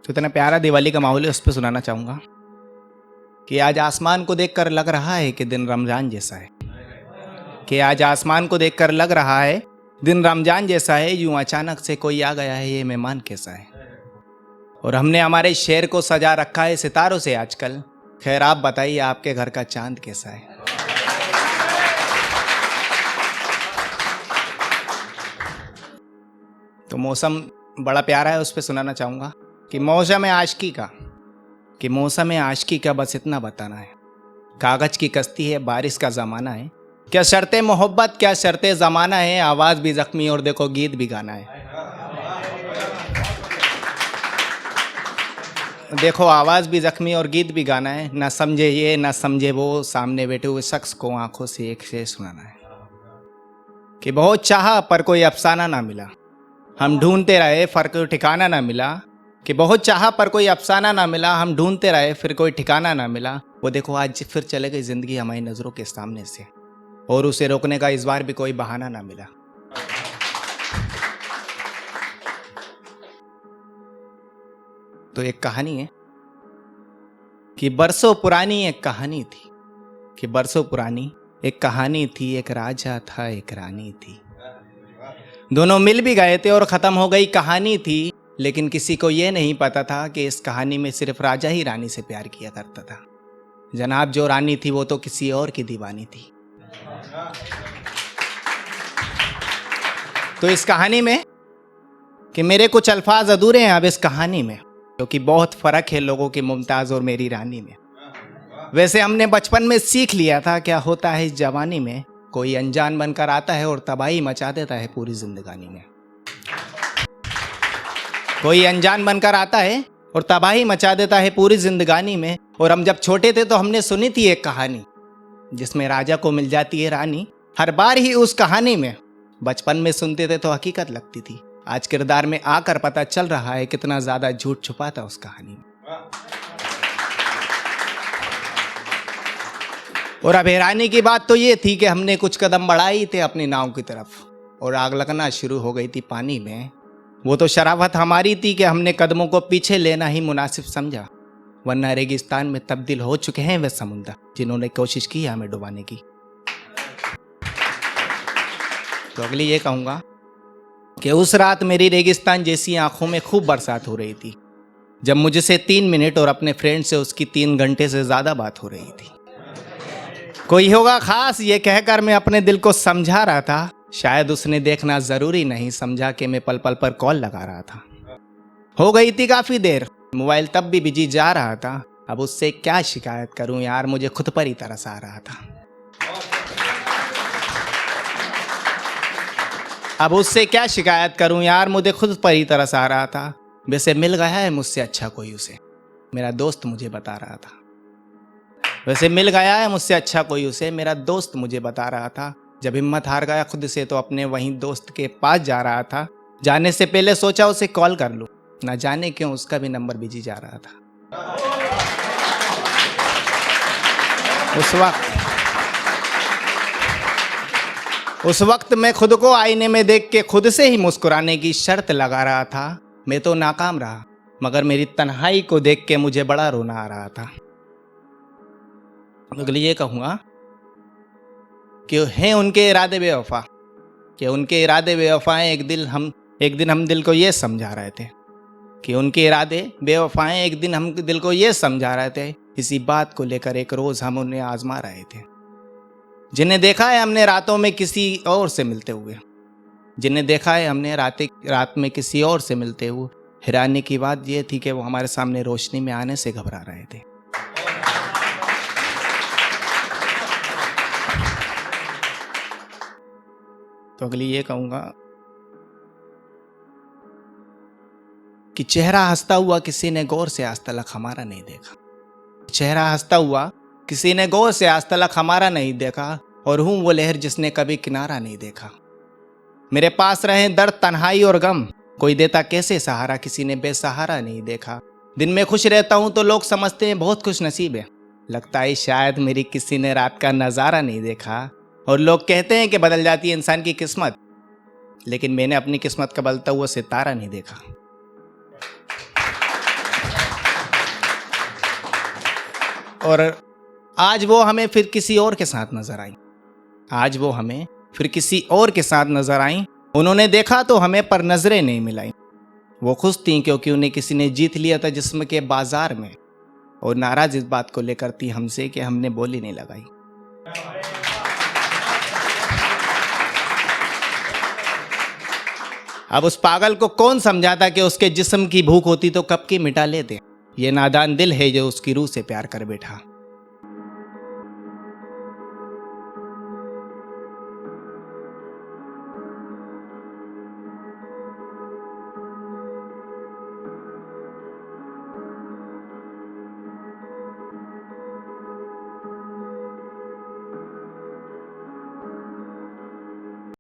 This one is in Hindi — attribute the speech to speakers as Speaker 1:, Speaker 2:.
Speaker 1: तो इतना प्यारा दिवाली का माहौल है, उस पर सुनाना चाहूँगा कि आज आसमान को देखकर लग रहा है कि दिन रमजान जैसा है, कि आज आसमान को देखकर लग रहा है दिन रमजान जैसा है। यूं अचानक से कोई आ गया है, ये मेहमान कैसा है। और हमने हमारे शहर को सजा रखा है सितारों से आजकल। खैर आप बताइए आपके घर का चांद कैसा है। तो मौसम बड़ा प्यारा है, उस पर सुनाना चाहूँगा कि मौसम है आशिकी का, कि मौसम है आशिकी का, बस इतना बताना है। कागज की कश्ती है, बारिश का ज़माना है, क्या शर्ते मोहब्बत क्या शर्ते ज़माना है। आवाज़ भी ज़ख्मी और देखो गीत भी गाना है। देखो आवाज़ भी ज़ख्मी और गीत भी गाना है। ना समझे ये ना समझे वो, सामने बैठे हुए शख्स को आंखों से एक से सुनाना है। कि बहुत चाहा पर कोई अफसाना ना मिला, हम ढूंढते रहे फिर कोई ठिकाना ना मिला। कि बहुत चाहा पर कोई अफसाना ना मिला, हम ढूंढते रहे फिर कोई ठिकाना ना मिला। वो देखो आज फिर चले गई ज़िंदगी हमारी नज़रों के सामने से, और उसे रोकने का इस बार भी कोई बहाना ना मिला। तो एक कहानी है कि बरसों पुरानी एक कहानी थी, कि बरसों पुरानी एक कहानी थी। एक राजा था एक रानी थी, दोनों मिल भी गए थे और ख़त्म हो गई कहानी थी। लेकिन किसी को ये नहीं पता था कि इस कहानी में सिर्फ राजा ही रानी से प्यार किया करता था। जनाब जो रानी थी वो तो किसी और की दीवानी थी। तो इस कहानी में कि मेरे कुछ अल्फाज अधूरे हैं अब इस कहानी में, क्योंकि बहुत फ़र्क है लोगों की मुमताज़ और मेरी रानी में। वैसे हमने बचपन में सीख लिया था क्या होता है इस जवानी में, कोई अनजान बनकर आता है और तबाही मचा देता है पूरी जिंदगानी में। कोई अनजान बनकर आता है और तबाही मचा देता है पूरी जिंदगानी में। और हम जब छोटे थे तो हमने सुनी थी एक कहानी जिसमें राजा को मिल जाती है रानी। हर बार ही उस कहानी में बचपन में सुनते थे तो हकीकत लगती थी, आज किरदार में आकर पता चल रहा है कितना ज्यादा झूठ छुपा था उस कहानी में। और अब हैरानी की बात तो ये थी कि हमने कुछ कदम बढ़ाए थे अपनी नाव की तरफ और आग लगना शुरू हो गई थी पानी में। वो तो शराफत हमारी थी कि हमने कदमों को पीछे लेना ही मुनासिब समझा, वरना रेगिस्तान में तब्दील हो चुके हैं वे समुंदर जिन्होंने कोशिश की हमें डुबाने की। तो अगली ये कहूँगा कि उस रात मेरी रेगिस्तान जैसी आंखों में खूब बरसात हो रही थी, जब मुझसे 3 मिनट और अपने फ्रेंड से उसकी 3 घंटे से ज़्यादा बात हो रही थी। कोई होगा खास ये कहकर मैं अपने दिल को समझा रहा था, शायद उसने देखना ज़रूरी नहीं समझा कि मैं पल पल पर कॉल लगा रहा था। हो गई थी काफ़ी देर, मोबाइल तब भी बिजी जा रहा था। अब उससे क्या शिकायत करूं यार, मुझे खुद पर ही तरस आ रहा था। अब उससे क्या शिकायत करूं यार, मुझे खुद पर ही तरस आ रहा था। वैसे मिल गया है मुझसे अच्छा कोई उसे, मेरा दोस्त मुझे बता रहा था। वैसे मिल गया है मुझसे अच्छा कोई उसे, मेरा दोस्त मुझे बता रहा था। जब हिम्मत हार गया खुद से तो अपने वहीं दोस्त के पास जा रहा था। जाने से पहले सोचा उसे कॉल कर लूं, ना जाने क्यों उसका भी नंबर बिजी जा रहा था। उस वक्त मैं खुद को आईने में देख के खुद से ही मुस्कुराने की शर्त लगा रहा था। मैं तो नाकाम रहा, मगर मेरी तन्हाई को देख के मुझे बड़ा रोना आ रहा था। अगली ये कहूँगा कि हैं उनके इरादे बेवफा, कि उनके इरादे बेवफाएं। एक दिन हम दिल को ये समझा रहे थे कि उनके इरादे बेवफाएं। एक दिन हम दिल को ये समझा रहे थे, इसी बात को लेकर एक रोज़ हम उन्हें आजमा रहे थे। जिन्हें देखा है हमने रातों में किसी और से मिलते हुए, जिन्हें देखा है हमने रात में किसी और से मिलते हुए। हैरानी की बात यह थी कि वो हमारे सामने रोशनी में आने से घबरा रहे थे। तो अगली ये कहूँगा कि चेहरा हंसता हुआ किसी ने गौर से आज तलक हमारा नहीं देखा। चेहरा हंसता हुआ किसी ने गौर से आज तलक हमारा नहीं देखा, और हूँ वो लहर जिसने कभी किनारा नहीं देखा। मेरे पास रहे दर्द तन्हाई और गम, कोई देता कैसे सहारा, किसी ने बेसहारा नहीं देखा। दिन में खुश रहता हूँ तो लोग समझते हैं बहुत खुश नसीब है, लगता है शायद मेरी किसी ने रात का नज़ारा नहीं देखा। और लोग कहते हैं कि बदल जाती है इंसान की किस्मत, लेकिन मैंने अपनी किस्मत का बदलता हुआ सितारा नहीं देखा। और आज वो हमें फिर किसी और के साथ नजर आई। आज वो हमें फिर किसी और के साथ नजर आई। उन्होंने देखा तो हमें पर नजरें नहीं मिलाई। वो खुश थीं क्योंकि उन्हें किसी ने जीत लिया था जिस्म के बाजार में, और नाराज इस बात को लेकर थी हमसे कि हमने बोली नहीं लगाई। अब उस पागल को कौन समझाता कि उसके जिस्म की भूख होती तो कब की मिटा लेते। ये नादान दिल है जो उसकी रूह से प्यार कर बैठा।